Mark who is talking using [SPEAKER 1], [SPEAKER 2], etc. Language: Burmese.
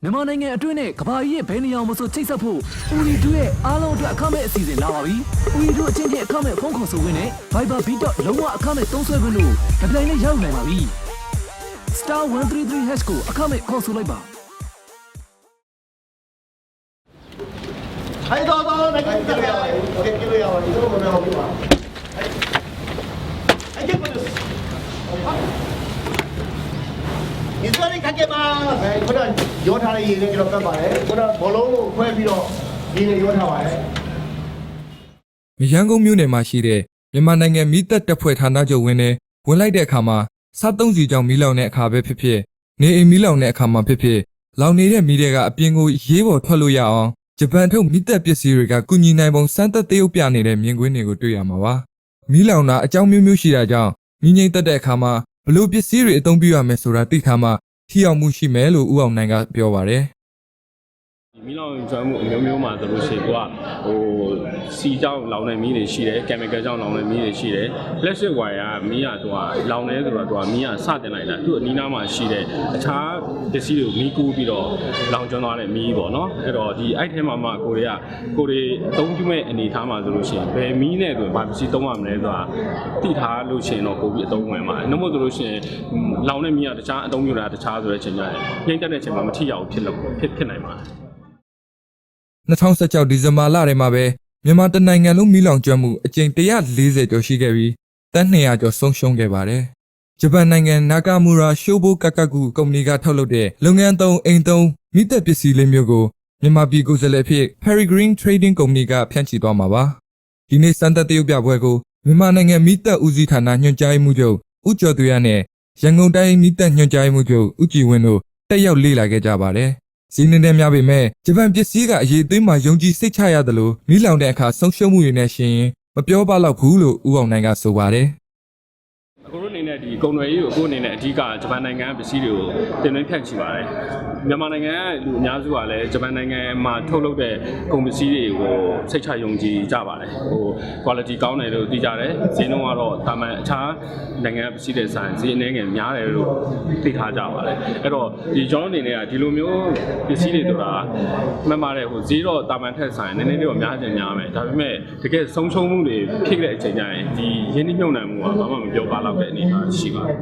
[SPEAKER 1] မြန်မာနိုင်ငံအတွင်းနဲ့ကမ္ဘာကြီးရဲ့ဘယ်နေရာမှာမဆိုချိတ်ဆက်ဖို့ဦးရီတို့ရဲ့အားလုံးအတွက်အခမဲ့အစီအစဉ်လာပါပြီ။ဦးရီတို့အချင်းချင်းအခမဲ့ဖုန်းခေါ်ဆိုခွင့်နဲ့ Viber Beat လုံးဝအခမဲ့သုံးစွဲခွင့်တို့ဒီပလိုင်နဲ့ရောက်နိုင်ပါပြီ။ Star 133# ကိုအခမဲ့ခေါ်ဆိုလိုက်ပါ။
[SPEAKER 2] はいどうぞ中に来てください。お元気のやわりどうもねおきます。はい結構です。水割りかけます。これは養ထားတဲ့ရေနဲ့ကျွန်တော်ကတ်ပါတယ်။これはဘောလုံးကိုခွဲပြီးတော့ရေနဲ့養ထားပါတယ်။
[SPEAKER 3] ရန်ကုန်မြို့နယ်မှာရှိတဲ့မြန်မာနိုင်ငံမီးတပ်တပ်ဖွဲ့ဌာနချုပ်ဝင်းနဲ့ဝင်လိုက်တဲ့အခါမှာစားသုံးစီကြောင့်မီးလောင်တဲ့အခါပဲဖြစ်ဖြစ်နေအိမ်မီးလောင်တဲ့အခါမှာဖြစ်ဖြစ်လောင်နေတဲ့မီးတွေကအပြင်ကိုရေးပေါ်ထွက်လို့ရအောင်ဂျပန်ထုတ်မီးတပ်ပစ္စည်းတွေကကုညီနိုင်ပုံစမ်းသပ်သေးုပ်ပြနေတဲ့မြင်ကွင်းတွေကိုတွေ့ရမှာပါမီးလောင်တာအကြောင်းမျိုးမျိုးရှိတာကြောင့်မီးငိမ့်တက်တဲ့အခါမှာဘလို့ပစ္စည်းတွေအသုံးပြုရမယ်ဆိုတာသိထားမှထိရောက်မှုရှိမယ်လို့ဦးအောင်နိုင်ကပြောပါတယ်
[SPEAKER 4] မီးလောင်ကျွမ်းမှုအမျိုးမျိုးမှာဆိုလို့ရှိရင်သူကစီကြောင့်လောင်တဲ့မီးတွေရှိတယ် chemical ကြောင့်လောင်တဲ့မီးတွေရှိတယ် plastic wire ကမီးကသူကလောင်နေဆိုတော့သူကမီးကစတင်လိုက်တာသူ့အနီးနားမှာရှိတဲ့အခြားပစ္စည်းတွေကိုမီးကူးပြီးတော့လောင်ကျွမ်းသွားတဲ့မီးပေါ့နော်အဲ့တော့ဒီအဲ့ထဲမှာမှကိုတွေအသုံးပြုမဲ့အနေထားမှာဆိုလို့ရှိရင်ဘယ်မီးနဲ့ဆိုဘာပစ္စည်းသုံးရမလဲဆိုတာသိထားလို့ရှိရင်တော့ပို့ပြီးအသုံးဝင်ပါတယ်နှမို့ဆိုလို့ရှိရင်လောင်တဲ့မီးကတခြားအသုံးပြုတာတခြားဆိုတဲ့အချိန်ကျရင်ငြိမ့်တက်တဲ့အချိန်မှာမထိရောက်ဖြစ်နိုင်ပါတယ်
[SPEAKER 3] 2016ဒီဇင်ဘာလထဲမှာပဲမြန်မာတနိုင်ငံလုံးမီးလောင်ကျွမ်းမှုအကြိမ်140ကျော်ရှိခဲ့ပြီးတန်း200ကျော်ဆုံးရှုံးခဲ့ပါတယ်။ဂျပန်နိုင်ငံနာကာမူရာရှိုဘိုကာကာကူကုမ္ပဏီကထုတ်လုပ်တဲ့လုပ်ငန်းသုံးအိမ်သုံးမီးတပ်ပစ္စည်းလေးမျိုးကိုမြန်မာပြည်ကိုယ်စားလှယ်ဖြစ် Peregrine Trading ကုမ္ပဏီကဖြန့်ချိသွားမှာပါ။ဒီနေ့စံသက်တရုပ်ပြပွဲကိုမြန်မာနိုင်ငံမီးတပ်ဦးစီးဌာနညွှန်ကြားရေးမှူးချုပ်ဦးကျော်သူရနဲ့ရန်ကုန်တိုင်းမီးတပ်ညွှန်ကြားရေးမှူးချုပ်ဦးကြည်ဝင်းတို့တက်ရောက်လေ့လာခဲ့ကြပါတယ်။စီးနှင်းတဲ့များပေမဲ့ဂျပန်ပစ္စည်းကအရေးအသွေးမှာယုံကြည်စိတ်ချရတယ်လို့မီးလောင်တဲ့အခါဆုံးရှုံးမှုတွေနဲ့ရှင်ရင်မပြောပါတော့ဘူးလို့ဦးအောင်နိုင်ကဆိုပါတယ်
[SPEAKER 4] အခုတို့အနေနဲ့ဒီကုန်ရွယ်ရေးကိုအခုအနေနဲ့အဓိကဂျပန်နိုင်ငံပစ္စည်းတွေကိုတင်သွင်းဖြန့်ချိပါတယ်မြန်မာနိုင်ငံကလူအများစုကလည်းဂျပန်နိုင်ငံမှာထုတ်လုပ်တဲ့ကုန်ပစ္စည်းတွေကိုစိတ်ချယုံကြည်ကြပါတယ်quality ကောင်းတယ်လို့သိကြတယ်ဈေးနှုန်းကတော့တာမန်အခြားနိုင်ငံပစ္စည်းတွေဆိုင်ဈေးအနည်းငယ်များတယ်လို့သိထားကြပါတယ်အဲ့တော့ဒီကျွန်တော်အနေနဲ့ကဒီလိုမျိုးပစ္စည်းတွေဆိုတာမှန်ပါတယ်ဈေးတော့တာမန်ထက်ဆိုင်နည်းနည်းလေးတော့များချင်များမယ်ဒါပေမဲ့တကယ်ဆုံးရှုံးမှုတွေဖြစ်တဲ့အချိန်ကျရင်ဒီရင်းနှီးမြှုပ်နှံမှုကဘာမှမပြောပါတော့တဲ့အနေအထားရှိပါတယ်